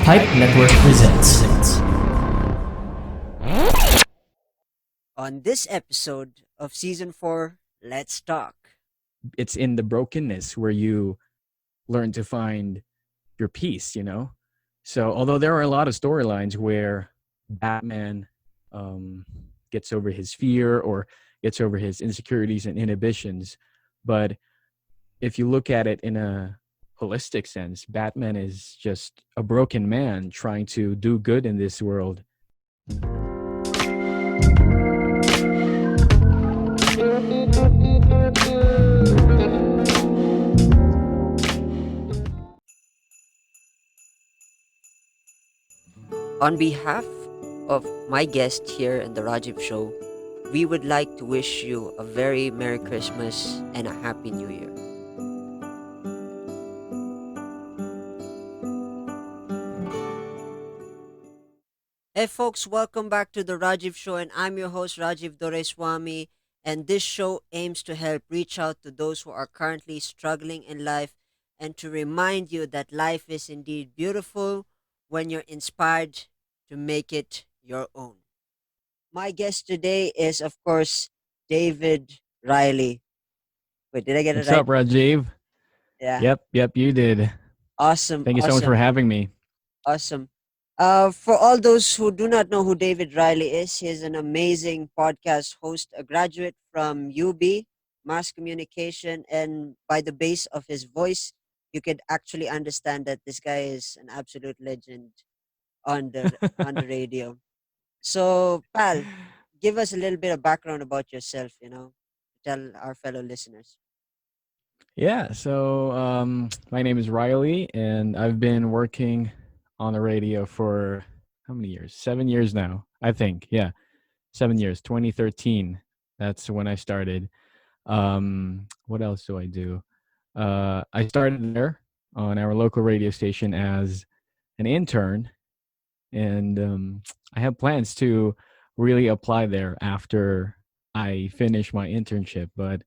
Pipe Network presents. On this episode of Season 4, let's talk. It's in the brokenness where you learn to find your peace. So although there are a lot of storylines where Batman um, gets over his fear or gets over his insecurities and inhibitions, but if you look at it in a holistic sense, Batman is just a broken man trying to do good in this world. On behalf of my guest here in the Rajiv Show, we would like to wish you a very Merry Christmas and a Happy New Year. Hey folks, welcome back to the Rajiv Show, and I'm your host Rajiv Doreswamy. And this show aims to help reach out to those who are currently struggling in life and to remind you that life is indeed beautiful when you're inspired to make it your own. My guest today is, of course, David Riley. Wait, did I get it What's right? up, Rajiv? Yeah. Yep, you did. Awesome, Thank you so much for awesome, having me. awesome. For all those who do not know who David Riley is, he is an amazing podcast host, a graduate from UB, mass communication, and by the base of his voice, you could actually understand that this guy is an absolute legend on the radio. So, pal, give us a little bit of background about yourself, tell our fellow listeners. Yeah, so my name is Riley, and I've been working on the radio for how many years? 7 years now, I think. Yeah, 7 years. 2013. That's when I started. What else do I do? I started there on our local radio station as an intern, and I have plans to really apply there after I finish my internship. But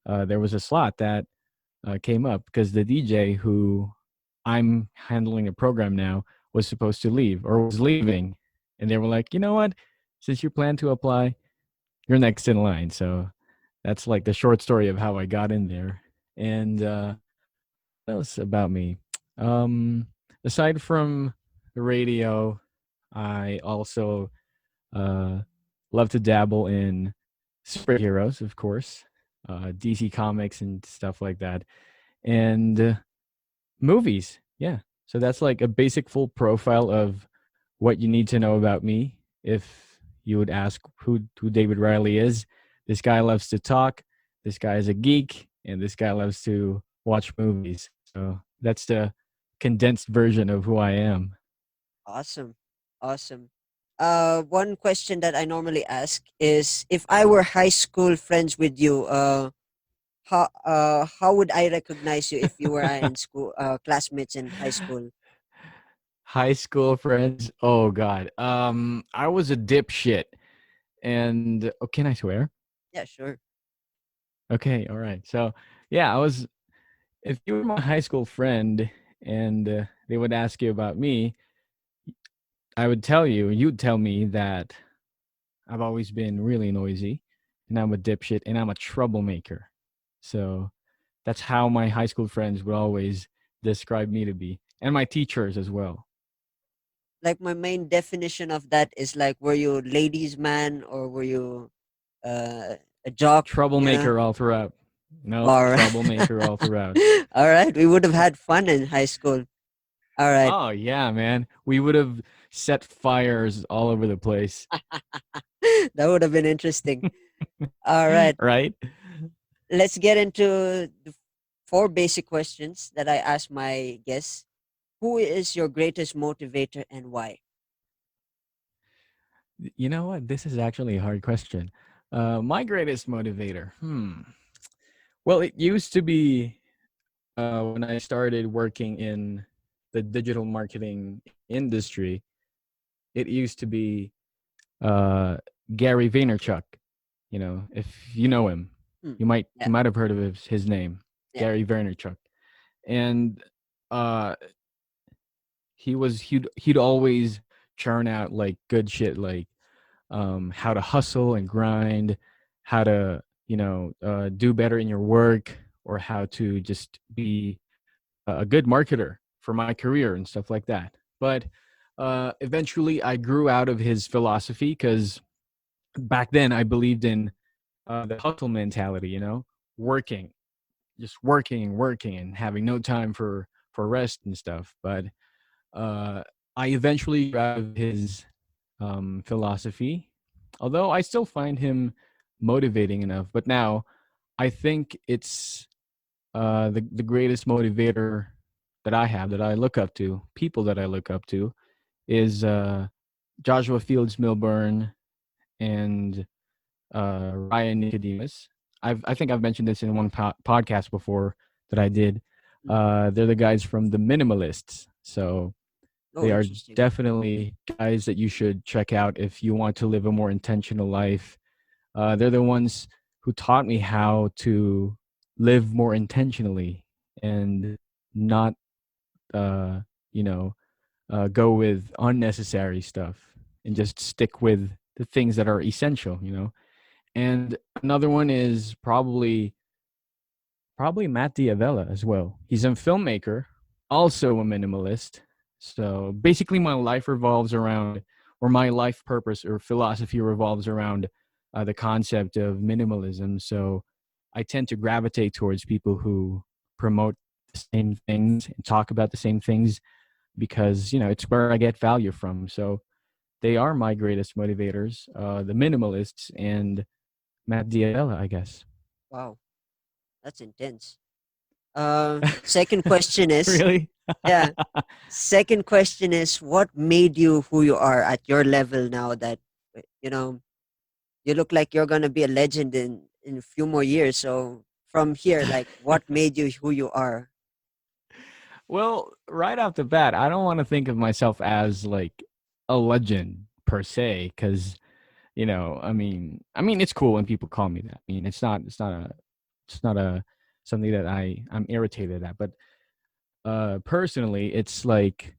there was a slot that came up because the DJ who I'm handling a program now was supposed to leave or was leaving. And they were like, you know what? Since you plan to apply, you're next in line. So that's like the short story of how I got in there. And what else about me? Um, Aside from the radio, I also uh, love to dabble in superheroes, of course, DC comics and stuff like that. And movies. Yeah. So that's like a basic full profile of what you need to know about me. If you would ask who David Riley is, this guy loves to talk. This guy is a geek, and this guy loves to watch movies. So that's the condensed version of who I am. Awesome. Awesome. One question that I normally ask is if I were high school friends with you, how would I recognize you if you were in school classmates in high school? High school friends. Oh God. I was a dipshit, and oh, can I swear? Yeah, sure. Okay, all right. So yeah, I was. If you were my high school friend and they would ask you about me, I would tell you, you'd tell me that I've always been really noisy and I'm a dipshit and I'm a troublemaker. So that's how my high school friends would always describe me to be, and my teachers as well. Like my main definition of that is like, were you ladies' man or were you uh, a jock? Troublemaker all throughout. Nope, All right. troublemaker all throughout. All right. We would have had fun in high school. All right. Oh, yeah, man. We would have set fires all over the place. That would have been interesting. All right. Right? Let's get into the four basic questions that I ask my guests. Who is your greatest motivator and why? You know what? This is actually a hard question. My greatest motivator. Well, it used to be when I started working in the digital marketing industry. It used to be uh, Gary Vaynerchuk. If you know him, Hmm. you might Yeah. you might have heard of his name, Yeah. Gary Vaynerchuk. And uh, he'd always churn out like good shit, like how to hustle and grind, how to do better in your work, or how to just be a good marketer for my career and stuff like that. But eventually, I grew out of his philosophy because back then I believed in the hustle mentality, working, just working, working, and having no time for rest and stuff. But uh, I eventually grew out of his philosophy, although I still find him motivating enough. But now I think it's the greatest motivator that I have, that I look up to, people that I look up to, is Joshua Fields Millburn and Ryan Nicodemus. I think I've mentioned this in one podcast before that I did. Mm. They're the guys from the Minimalists. So Oh, they are interesting. definitely guys that you should check out if you want to live a more intentional life. They're the ones who taught me how to live more intentionally and not, uh, you know, go with unnecessary stuff and Mm. just stick with the things that are essential. And another one is probably Matt Diavella as well. He's a filmmaker, also a minimalist. So basically, my life revolves around, or my life purpose or philosophy revolves around the concept of minimalism. So I tend to gravitate towards people who promote the same things and talk about the same things because, it's where I get value from. So they are my greatest motivators, the minimalists and Matt Diavella, I guess. Wow, that's intense. Second question is, Really? yeah. Second question is, what made you who you are at your level now? That you know, you look like you're gonna be a legend in a few more years. So from here, like, what made you who you are? Well, right off the bat, I don't want to think of myself as like a legend per se, because I mean, it's cool when people call me that. I mean, it's not a something that I'm irritated at. But personally, it's like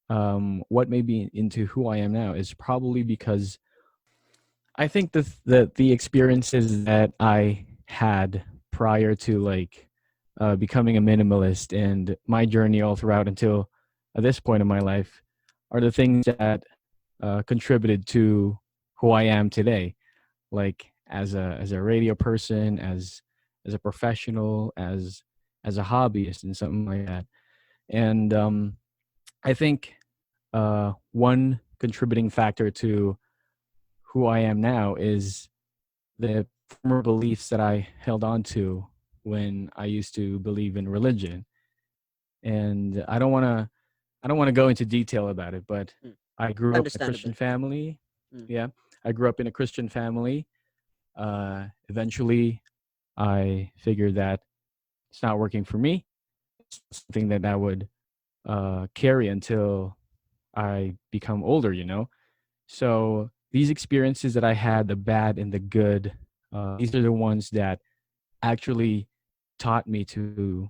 what made me into who I am now is probably because I think the experiences that I had prior to like becoming a minimalist and my journey all throughout until this point in my life are the things that contributed to who I am today. Like as a radio person, as a professional, as a hobbyist, and something like that. And I think one contributing factor to who I am now is the former beliefs that I held on to when I used to believe in religion. And I don't want to go into detail about it, but Mm. I grew up in a Understandable. Christian family. Mm. Yeah, I grew up in a Christian family. Eventually, I figured that it's not working for me. It's something that I would carry until I become older. So these experiences that I had, the bad and the good, these are the ones that actually taught me to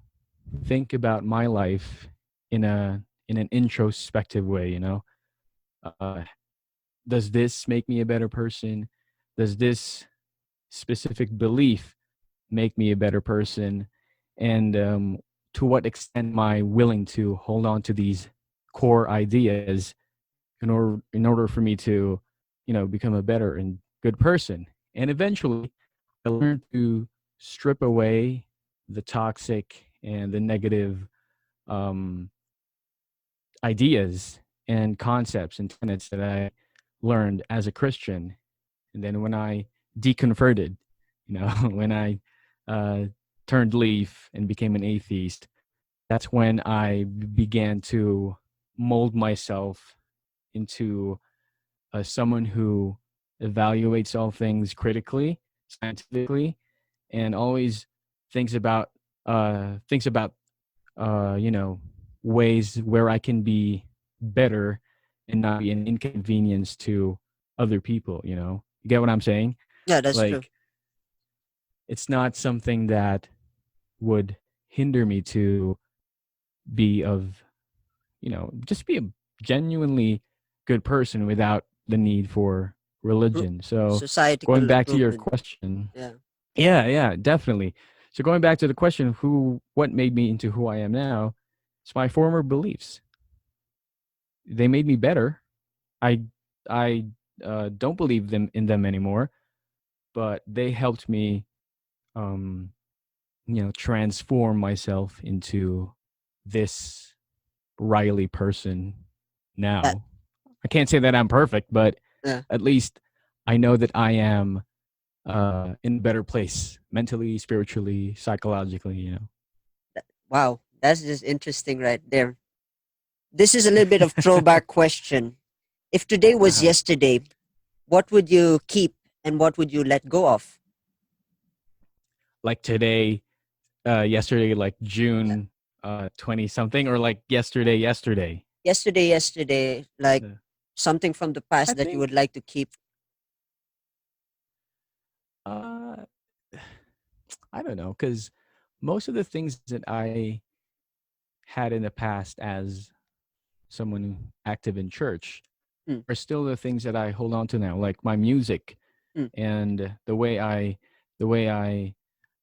think about my life in an introspective way. Uh, does this make me a better person? Does this specific belief make me a better person? And to what extent am I willing to hold on to these core ideas in order for me to become a better and good person? And eventually I learned to strip away the toxic and the negative um, ideas and concepts and tenets that I learned as a Christian. And then when I deconverted, when I uh, turned leaf and became an atheist, that's when I began to mold myself into someone who evaluates all things critically, scientifically, and always thinks about ways where I can be better and not be an inconvenience to other people. You get what I'm saying? Yeah, that's true. Like, it's not something that would hinder me to be of just be a genuinely good person without the need for Pro- religion. So going societal back to your improvement. question, Yeah. yeah, definitely. So going back to the question, what made me into who I am now? It's my former beliefs. They made me better. I I don't believe them in them anymore, but they helped me, um, transform myself into this Riley person That. now. I can't say that I'm perfect, but Yeah. at least I know that I am in a better place mentally, spiritually, psychologically. Wow. That's just interesting right there. This is a little bit of throwback question. If today was Uh-huh. yesterday, what would you keep and what would you let go of? Like today, yesterday, like Yeah. June 20 something, or like yesterday. Yesterday, like Uh, something from the I past that you would think like to keep. uh, I don't know, because most of the things that I had in the past as someone active in church Mm, are still the things that I hold on to now, like my music mm, and the way I, the way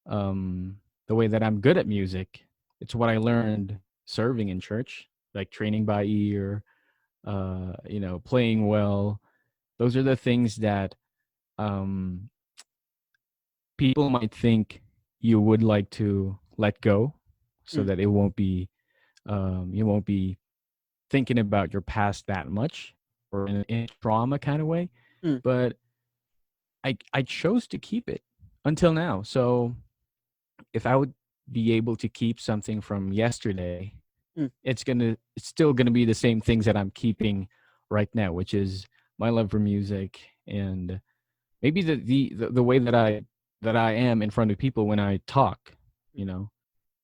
that I'm good at music. It's what I learned serving in church, like training by ear, playing well. Those are the things that um, people might think you would like to let go, so mm, that you won't be thinking about your past that much, or in a trauma kind of way. mm, But I chose to keep it until now. So if I would be able to keep something from yesterday, mm, it's still gonna be the same things that I'm keeping right now, which is my love for music, and maybe the way that I am in front of people when I talk, mm. you know.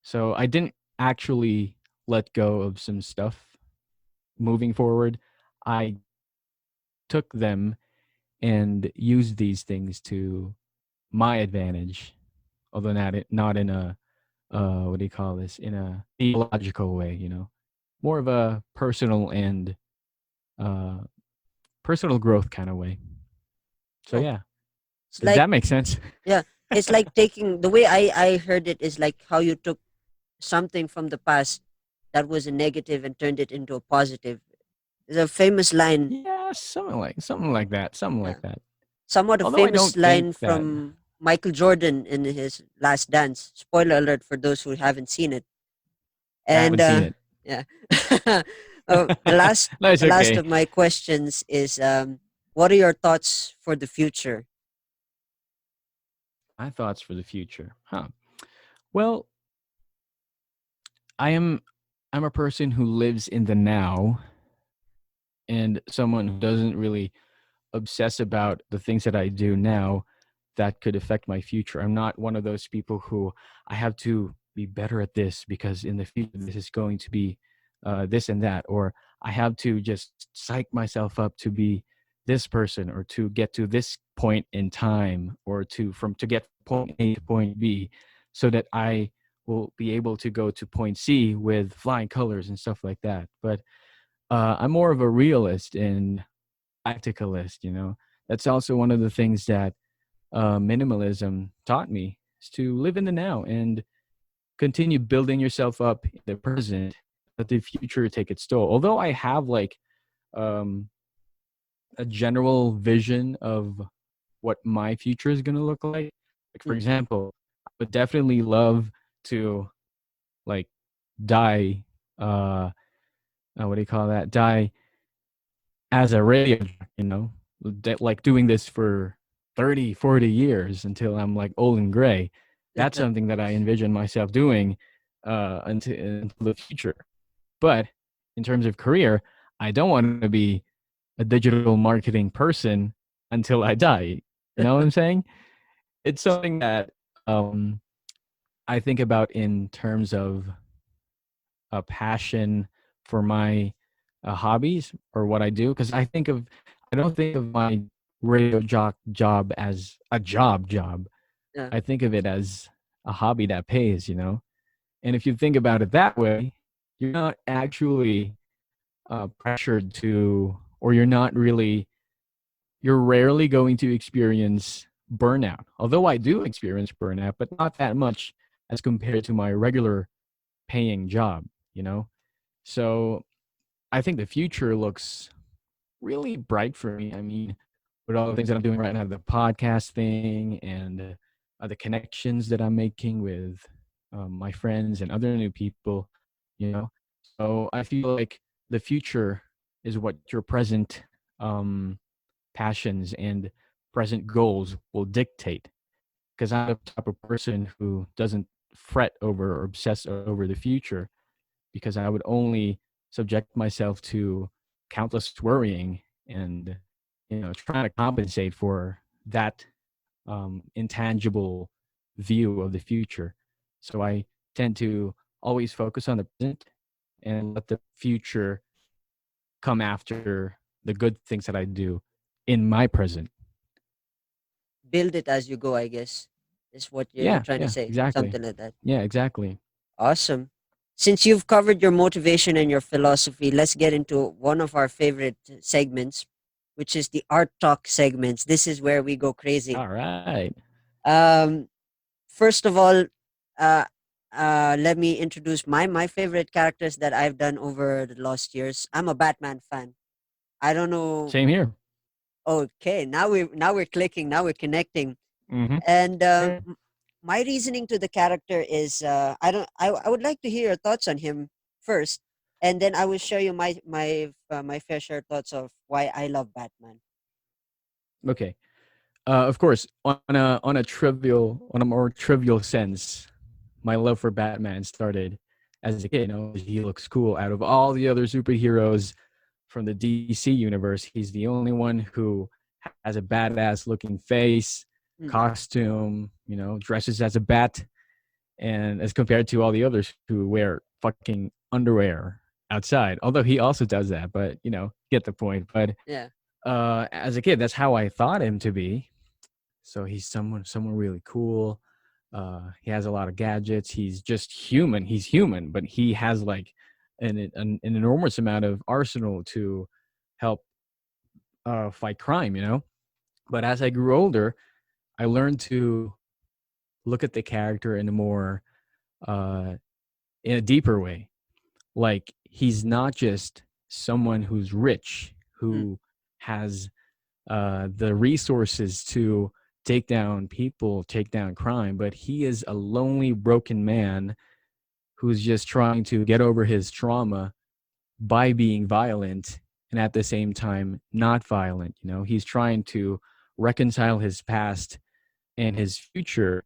So I didn't actually let go of some stuff moving forward. I took them and used these things to my advantage, although not in a what do you call this, in a theological way, more of a uh personal growth kind of way. So Oh, yeah, it's does like, that make sense? yeah, it's like taking the way I heard it is like how you took something from the past that was a negative and turned it into a positive. There's a famous line, Yeah, something like that, something yeah, like that. somewhat a Although I famous don't think line that from Michael Jordan in his Last Dance. Spoiler alert for those who haven't seen it. I And haven't seen it. yeah, the last No, it's the last okay. of my questions is, what are your thoughts for the future? My thoughts for the future, huh? Well, I am I'm a person who lives in the now, and someone who doesn't really obsess about the things that I do now that could affect my future. I'm not one of those people who I have to be better at this because in the future this is going to be this and that, or I have to just psych myself up to be this person, or to get to this point in time, or to get point A to point B, so that I will be able to go to point C with flying colors and stuff like that. But I'm more of a realist and practicalist. That's also one of the things that minimalism taught me, is to live in the now and continue building yourself up in the present, let the future take its toll. Although I have like um, a general vision of what my future is going to look like for Mm, example, I would definitely love to like die, uh what do you call that, die as a radio jock, like doing this for 30, 40 years until I'm like old and gray. That's something that I envision myself doing until the future. But in terms of career, I don't want to be a digital marketing person until I die. You know what I'm saying? It's something that um, I think about in terms of a passion for my hobbies or what I do, because I don't think of my radio job as a job. yeah. I think of it as a hobby that pays. And if you think about it that way, you're not actually pressured to, or you're rarely going to experience burnout. Although I do experience burnout, but not that much as compared to my regular paying job, you know? So I think the future looks really bright for me. I mean, with all the things that I'm doing right now, the podcast thing and the connections that I'm making with my friends and other new people, you know. So I feel like the future is what your present um, passions and present goals will dictate. Because I'm the type of person who doesn't fret over or obsess over the future, because I would only subject myself to countless worrying and trying to compensate for that intangible view of the future. So I tend to always focus on the present and let the future come after the good things that I do in my present. Build it as you go, I guess, is what you're Yeah, trying to yeah, say. exactly. Something like that. Yeah, exactly. Awesome. Since you've covered your motivation and your philosophy, let's get into one of our favorite segments, which is the art talk segments. This is where we go crazy. All right. Um, First of all, uh, let me introduce my favorite characters that I've done over the last years. I'm a Batman fan. I don't know. Same here. Okay, now we're clicking. Now we're connecting. Mm-hmm. And Yeah. my reasoning to the character is I don't. I would like to hear your thoughts on him first, and then I will share you my fair share thoughts of why I love Batman. Okay. Of course, on a more trivial sense, my love for Batman started as a kid. He looks cool. Out of all the other superheroes from the DC universe, he's the only one who has a badass looking face, Mm, costume. Dresses as a bat, and as compared to all the others who wear fucking underwear outside. Although he also does that, but get the point. But yeah. as a kid, that's how I thought him to be. So he's someone really cool. He has a lot of gadgets. He's just human. He's human, but he has like an enormous amount of arsenal to help fight crime. But as I grew older, I learned to look at the character uh, in a deeper way. Like he's not just someone who's rich, Mm, who has the resources to take down people, take down crime, but he is a lonely, broken man who's just trying to get over his trauma by being violent and at the same time not violent. He's trying to reconcile his past and his future.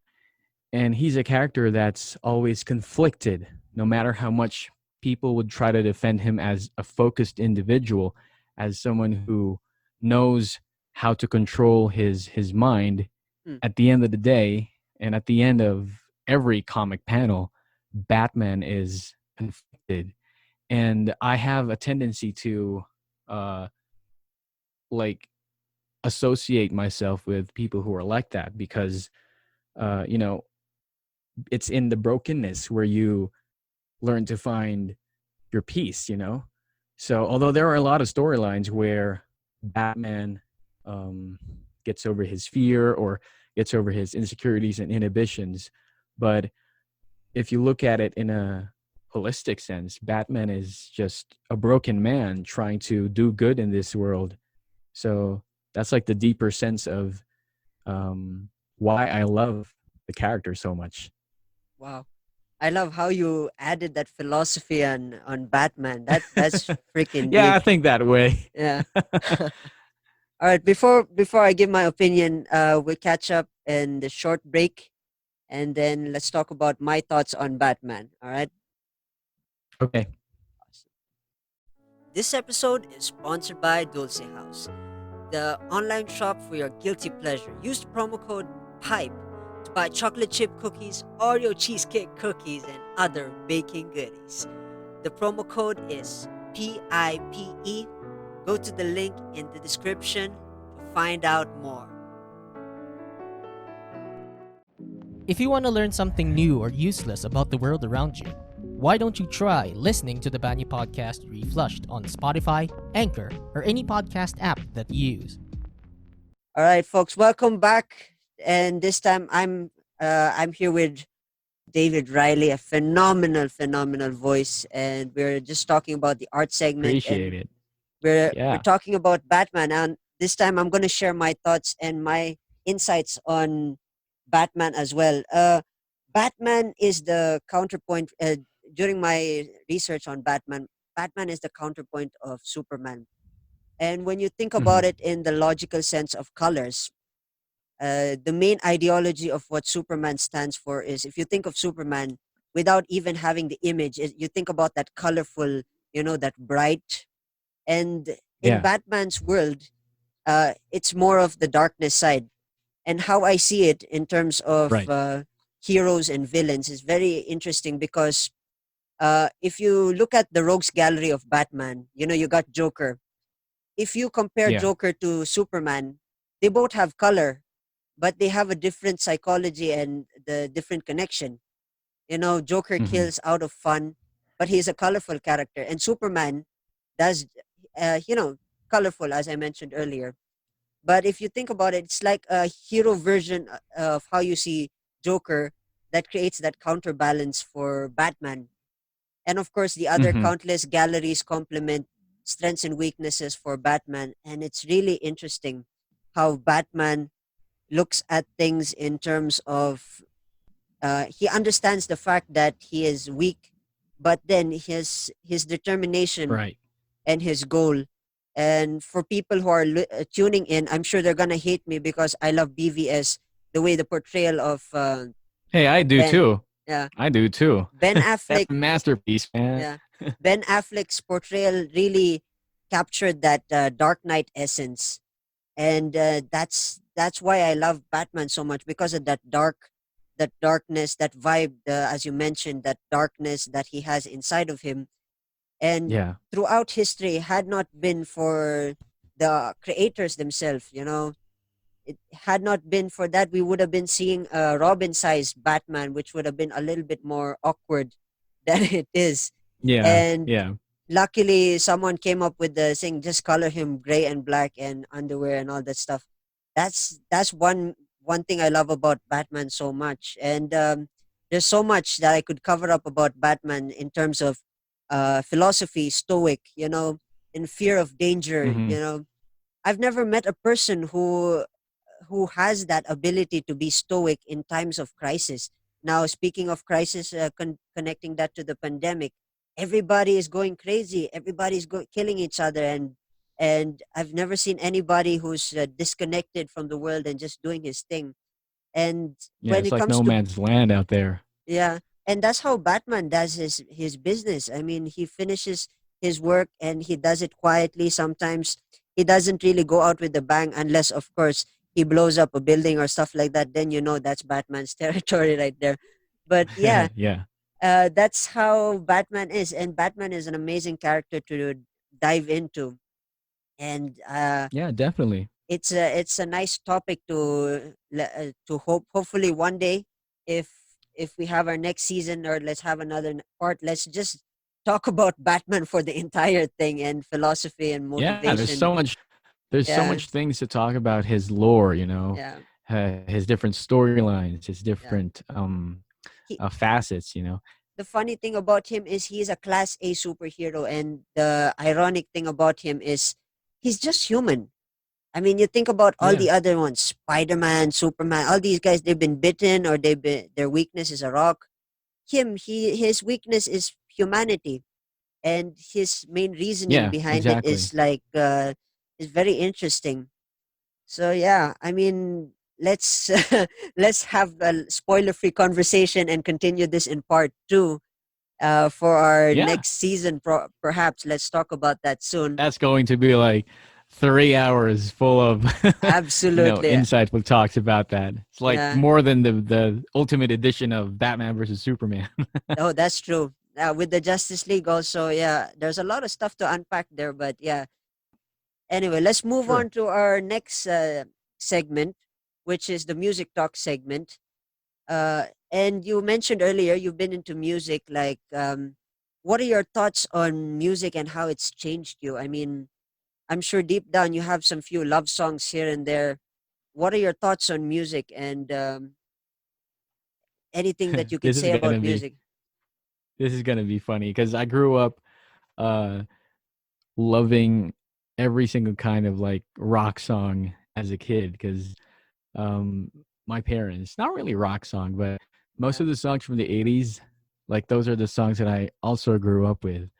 And he's a character that's always conflicted, no matter how much people would try to defend him as a focused individual, as someone who knows how to control his mind. mm. At the end of the day, and at the end of every comic panel, Batman is conflicted. And I have a tendency to uh like associate myself with people who are like that, because uh you know it's in the brokenness where you learn to find your peace. So although there are a lot of storylines where Batman um, gets over his fear or gets over his insecurities and inhibitions, but if you look at it in a holistic sense, Batman is just a broken man trying to do good in this world. So that's like the deeper sense of why I love the character so much. Wow. I love how you added that philosophy on Batman. That's freaking Yeah, I deep. think that way. Yeah. All right. Before I give my opinion, we'll catch up in the short break, and then let's talk about my thoughts on Batman. All right. Okay. This episode is sponsored by Dulce House, the online shop for your guilty pleasure. Use the promo code PIPE to buy chocolate chip cookies, Oreo cheesecake cookies, and other baking goodies. The promo code is PIPE. Go to the link in the description to find out more. If you want to learn something new or useless about the world around you, Why don't you try listening to the Banyu podcast reflushed on Spotify, Anchor, or any podcast app that you use? All right, folks, welcome back. And this time I'm here with David Riley, a phenomenal voice, and we're just talking about the art segment, Appreciate and it. we're Yeah. talking about Batman. And this time I'm going to share my thoughts and my insights on Batman as well. Batman is the counterpoint. During my research on Batman, Batman is the counterpoint of Superman. And when you think Hmm. about it in the logical sense of colors, the main ideology of what Superman stands for is, if you think of Superman without even having the image, you think about that colorful, that bright. And in Yeah. Batman's world, it's more of the darkness side. And how I see it in terms of Right. heroes and villains is very interesting because if you look at the rogues gallery of Batman, you got Joker. If you compare Yeah. Joker to Superman, they both have color, but they have a different psychology and the different connection. Joker Hmm. kills out of fun, but he's a colorful character, and Superman does, uh, you know, colorful, as I mentioned earlier. But if you think about it, it's like a hero version of how you see Joker that creates that counterbalance for Batman. And of course, the other Hmm. countless galleries complement strengths and weaknesses for Batman. And it's really interesting how Batman looks at things in terms of he understands the fact that he is weak, but then his determination Right. and his goal. And for people who are tuning in, I'm sure they're gonna hate me because I love BVS, the way the portrayal of Hey, I do Ben, too. yeah, I do too. Ben That's Affleck, a masterpiece, man. yeah, Ben Affleck's portrayal really captured that Dark Knight essence, and that's why I love Batman so much, because of that darkness, that vibe, as you mentioned, that darkness that he has inside of him. And Yeah. throughout history, had not been for the creators themselves, it had not been for that, we would have been seeing a Robin-sized Batman, which would have been a little bit more awkward than it is. Yeah. And Yeah. luckily, someone came up with the thing: just color him gray and black and underwear and all that stuff. That's one thing I love about Batman so much. And there's so much that I could cover up about Batman in terms of philosophy, stoic, in fear of danger. Hmm. I've never met a person who has that ability to be stoic in times of crisis. Now, speaking of crisis, connecting that to the pandemic, everybody is going crazy. Everybody's killing each other, and I've never seen anybody who's disconnected from the world and just doing his thing. And Yeah. when It's it like comes no to, man's land out there. yeah, and that's how Batman does his business. I mean, he finishes his work and he does it quietly. Sometimes he doesn't really go out with a bang, unless, of course, he blows up a building or stuff like that. Then that's Batman's territory right there. But yeah, Yeah. that's how Batman is, and Batman is an amazing character to dive into. And Yeah. Definitely. it's a nice topic to hopefully one day, if we have our next season, or let's have another part, let's just talk about Batman for the entire thing, and philosophy and Yeah. There's motivation. so much. There's so Yeah, much things to talk about his lore. yeah, His different storylines, his yeah. different He, facets. the funny thing about him is he's a class A superhero, and the ironic thing about him is he's just human. I mean, you think about all Yeah. the other ones: Spider-Man, Superman, all these guys, they've been bitten, or their weakness is a rock. His weakness is humanity, and his main reasoning Yeah. behind it Exactly. is very interesting. So yeah, I mean, let's let's have a spoiler-free conversation and continue this in part two. For our Yeah. next season, perhaps let's talk about that soon. That's going to be like 3 hours full of Absolutely, insightful talks about that. It's like yeah. more than the ultimate edition of Batman versus Superman. Oh, that's true. With the Justice League also, yeah, there's a lot of stuff to unpack there, but yeah. Anyway, let's move Sure. on to our next segment, which is the music talk segment. And you mentioned earlier you've been into music. Like, what are your thoughts on music and how it's changed you? I mean, I'm sure deep down you have some few love songs here and there. What are your thoughts on music and anything that you could this is say gonna about be music? this is gonna be funny because I grew up uh loving every single kind of like rock song as a kid because um my parents, not really rock song, but most Yeah. of the songs from the 80s, like those are the songs that I also grew up with.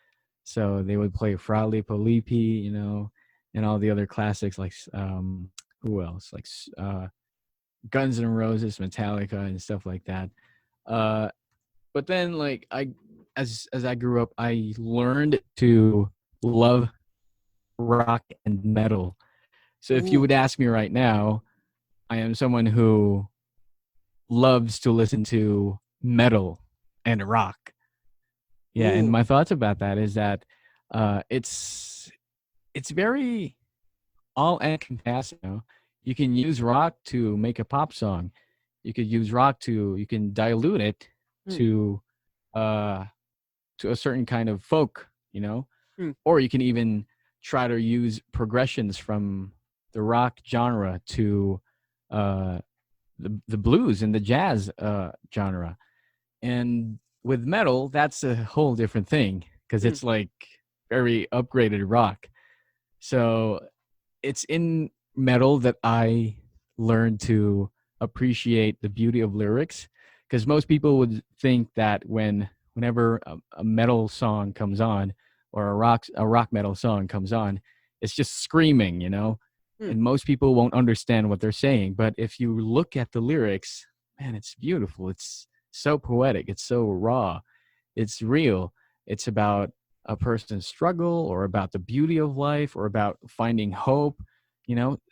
So they would play Frale Polipi, and all the other classics like who else? Like Guns N' Roses, Metallica, and stuff like that. Uh, but then like as I grew up, I learned to love rock and metal. So if you Ooh. would ask me right now, I am someone who loves to listen to metal and rock. Yeah, and Ooh. my thoughts about that is that it's very all encompassing. You can use rock to make a pop song. You can dilute it Hmm. to uh to a certain kind of folk, Hmm. or you can even try to use progressions from the rock genre to uh the blues and the jazz genre. And with metal, that's a whole different thing because Hmm. it's like very upgraded rock. So it's in metal that I learned to appreciate the beauty of lyrics because most people would think that whenever a metal song comes on or a rock metal song comes on, it's just screaming, Hmm. and most people won't understand what they're saying. But if you look at the lyrics, man, it's beautiful. It's so poetic. It's so raw. It's real. It's about a person's struggle or about the beauty of life or about finding hope,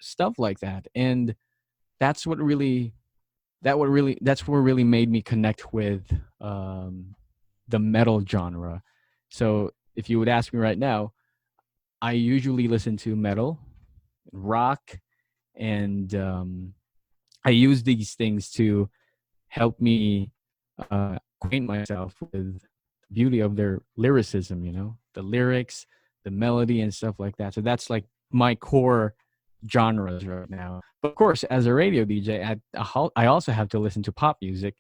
stuff like that. And that's what really made me connect with the metal genre. So if you would ask me right now, I usually listen to metal, rock, and I use these things to help me acquaint myself with the beauty of their lyricism, the lyrics, the melody, and stuff like that. So that's like my core genres right now. But of course, as a radio DJ, I also have to listen to pop music.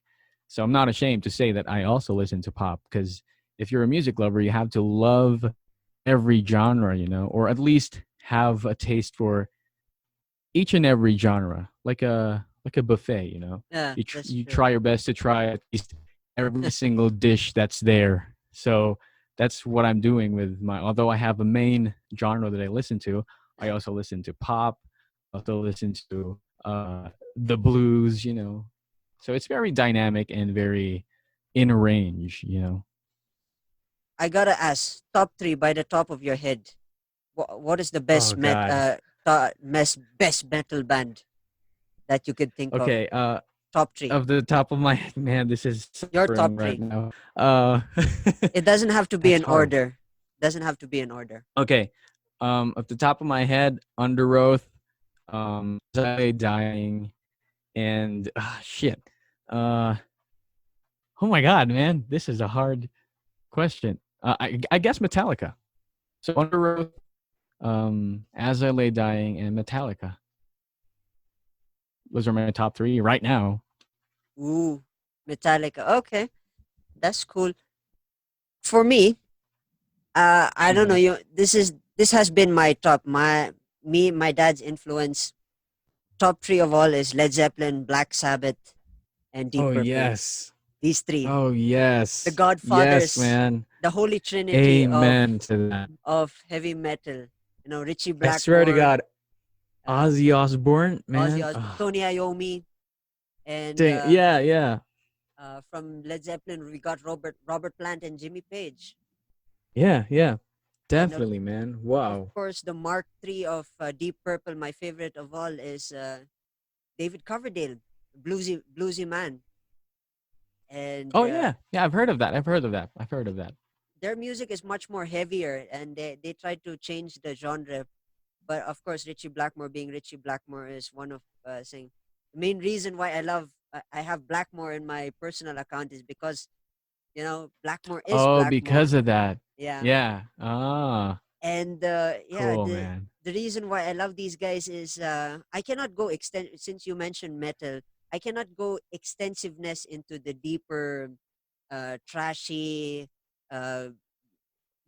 So I'm not ashamed to say that I also listen to pop because if you're a music lover, you have to love every genre, or at least have a taste for each and every genre, like a buffet. Yeah, that's You true. try your best to try at least every single dish that's there. So that's what I'm doing with my. Although I have a main genre that I listen to, I also listen to pop. Also listen to the blues. So it's very dynamic and very in range. I gotta ask, top three by the top of your head. What is the Oh best God. best metal band that you could think of? Okay. Top three. Of the top of my head, man, this is Your suffering top right three. now. It doesn't have to be That's in hard. order. Doesn't have to be in order. Okay. At the top of my head, Under Oath, As I Lay Dying, and shit. Uh, oh my god, man, this is a hard question. I guess Metallica. So Under Oath, As I Lay Dying, and Metallica. Those are my top three right now. Ooh, Metallica. Okay, that's cool. For me, I don't know. Uh-huh. This has been my top. My dad's influence. Top three of all is Led Zeppelin, Black Sabbath, and Deep Oh Purple. yes. These three, Oh the yes. Yes, Godfathers, man. the holy trinity Amen to that. of heavy metal. Richie I swear to Blackmore, God, uh, Ozzy Osbourne, Ozzy man. Osbourne, Tony Iommi, and Dang, yeah, yeah, from Led Zeppelin we got Robert Plant and Jimmy Page, yeah. and Definitely, man. of Wow. course the Mark III of Deep Purple. My favorite of all is David Coverdale, bluesy man, and Oh yeah, yeah. I've heard of that. I've heard of that. their music is much more heavier, and they try to change the genre. But of course, Richie Blackmore being Richie Blackmore is one of saying the main reason why I love I have Blackmore in my personal account is because Blackmore is Oh, Blackmore. because of that. Yeah. Yeah. Ah, And yeah, cool, man. the reason why I love these guys is I cannot go extend since you mentioned metal. I cannot go extensiveness into the deeper, trashy, uh,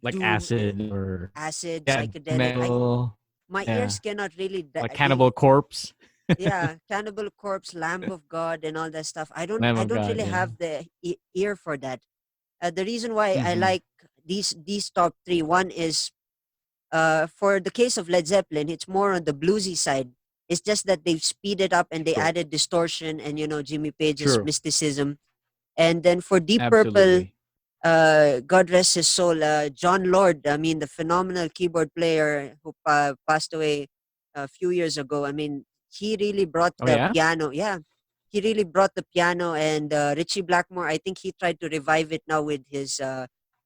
Like doom, acid or acid, yeah, psychedelic. I metal. My Yeah, ears cannot really like Cannibal really Corpse, yeah, Cannibal Corpse, Lamb of God, and all that stuff. Lamb I of don't God. really Yeah. have the ear for that. The reason why I Mm-hmm. like these top three, one is for the case of Led Zeppelin, it's more on the bluesy side. It's just that they've speeded up and they Sure. added distortion and Jimmy Page's True. mysticism. And then for Deep Purple, Absolutely. God rest his soul, John Lord. I mean, the phenomenal keyboard player who passed away a few years ago. I mean, he really brought Oh the yeah. piano. Yeah, he really brought the piano. And Richie Blackmore, I think he tried to revive it now with his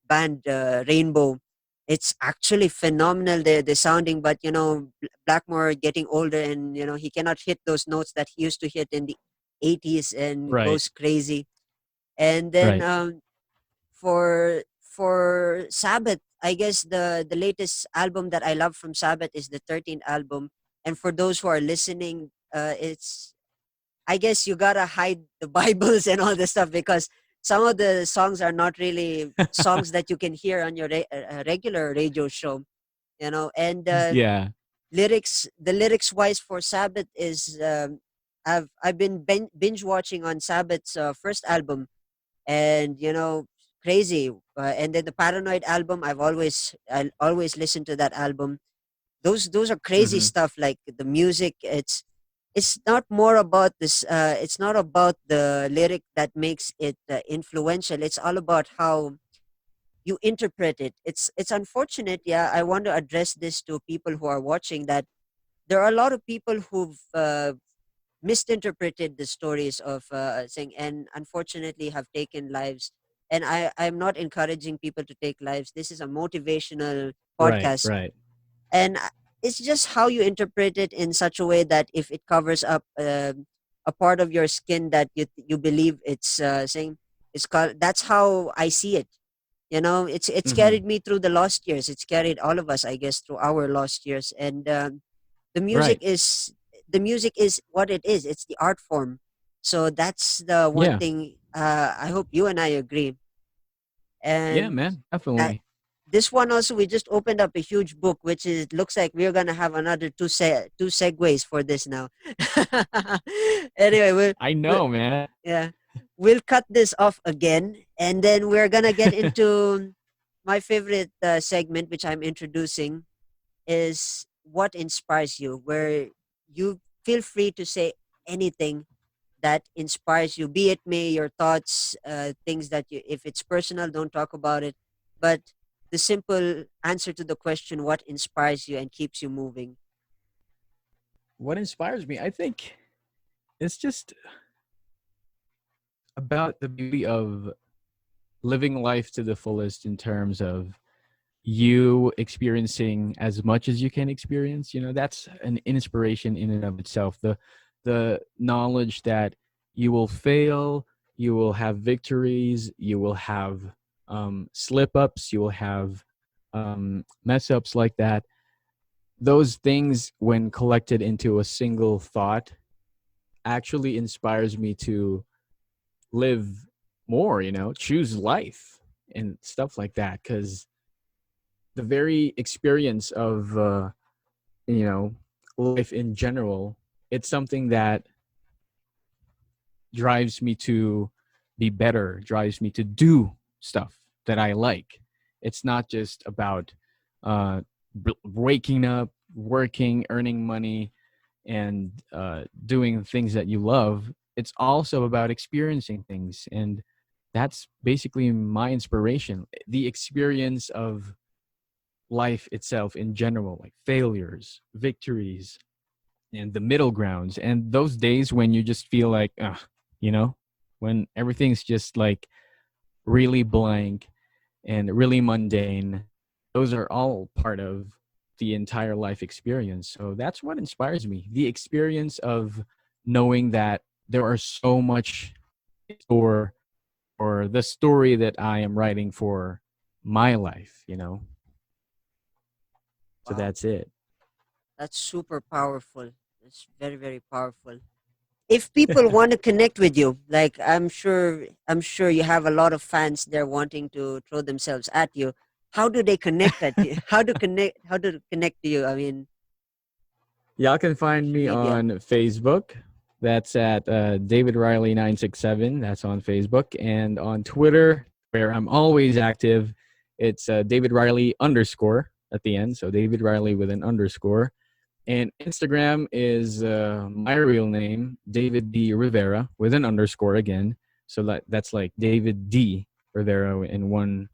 band Rainbow. It's actually phenomenal, the sounding, but Blackmore getting older, and he cannot hit those notes that he used to hit in the 80s and Right. goes crazy. And then Right. for Sabbath, I guess the latest album that I love from Sabbath is the 13th album. And for those who are listening, it's I guess you gotta hide the Bibles and all this stuff because some of the songs are not really songs that you can hear on your regular radio show. And Yeah. the lyrics wise for Sabbath is I've been binge watching on Sabbath's first album, and crazy. And then the Paranoid album, I always listen to that album. Those are crazy Mm-hmm. stuff. Like the music, it's not more about this. It's not about the lyric that makes it influential. It's all about how you interpret it. It's unfortunate. Yeah, I want to address this to people who are watching that there are a lot of people who've misinterpreted the stories of saying, and unfortunately have taken lives. And I'm not encouraging people to take lives. This is a motivational Right. podcast. Right. And it's just how you interpret it in such a way that if it covers up a part of your skin that you believe it's saying, that's how I see it. It's Mm-hmm. carried me through the lost years. It's carried all of us, I guess, through our lost years. And the music Right. is the music is what it is. It's the art form. So that's the one Yeah. thing I hope you and I agree. Yeah, And man. that Definitely. this one also, we just opened up a huge book, which is looks like we're gonna have another two segues for this now. Anyway, I we'll know, man. yeah, we'll cut this off again, and then we're gonna get into my favorite segment, which I'm introducing, is what inspires you, where you feel free to say anything that inspires you, be it may your thoughts, things that you, if it's personal, don't talk about it, but the simple answer to the question, what inspires you and keeps you moving. What inspires me? I think it's just about the beauty of living life to the fullest in terms of you experiencing as much as you can experience. That's an inspiration in and of itself. The knowledge that you will fail, you will have victories, you will have slip ups, you will have mess ups like that. Those things, when collected into a single thought, actually inspires me to live more, choose life and stuff like that. Because the very experience of you know life in general, it's something that drives me to be better, drives me to do stuff that I like. It's not just about waking up, working, earning money, and doing things that you love. It's also about experiencing things, and that's basically my inspiration, the experience of life itself in general, like failures, victories, and the middle grounds, and those days when you just feel like, you know, when everything's just like really blank and really mundane. Those are all part of the entire life experience. So that's what inspires me, the experience of knowing that there are so much in store for the story that I am writing for my life, you know. So Wow, that's it. that's super powerful. It's very, very powerful. If people want to connect with you, like I'm sure you have a lot of fans there wanting to throw themselves at you. How do they connect at you? How to connect to you? I mean, Y'all can find social me media. on Facebook. That's at David Riley 967. That's on Facebook. And on Twitter, where I'm always active, it's David Riley underscore at the end. So David Riley with an underscore. And Instagram is my real name, David D. Rivera, with an underscore again. So that's like David D. Rivera in one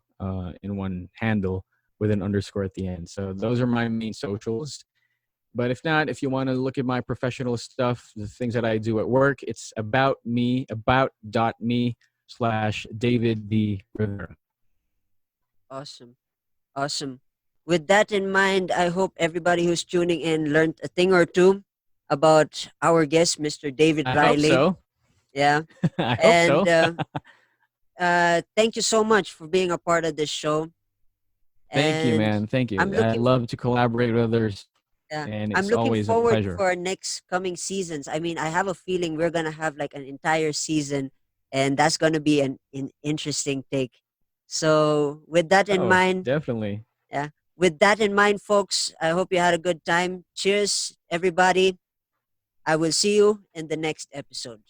handle with an underscore at the end. So those are my main socials. But if not, if you want to look at my professional stuff, the things that I do at work, it's about me, about.me/David D. Rivera. Awesome. Awesome. With that in mind, I hope everybody who's tuning in learned a thing or two about our guest, Mr. David I hope Riley. so. Yeah. I hope And so. thank you so much for being a part of this show. Thank you, And man. Thank I'm you. I looking love to collaborate with others, yeah, and I'm it's looking always a forward pleasure. for our next coming seasons. I mean, I have a feeling we're gonna have like an entire season, and that's gonna be an interesting take. So, with that in Oh, mind, definitely. yeah, with that in mind, folks, I hope you had a good time. Cheers, everybody. I will see you in the next episode.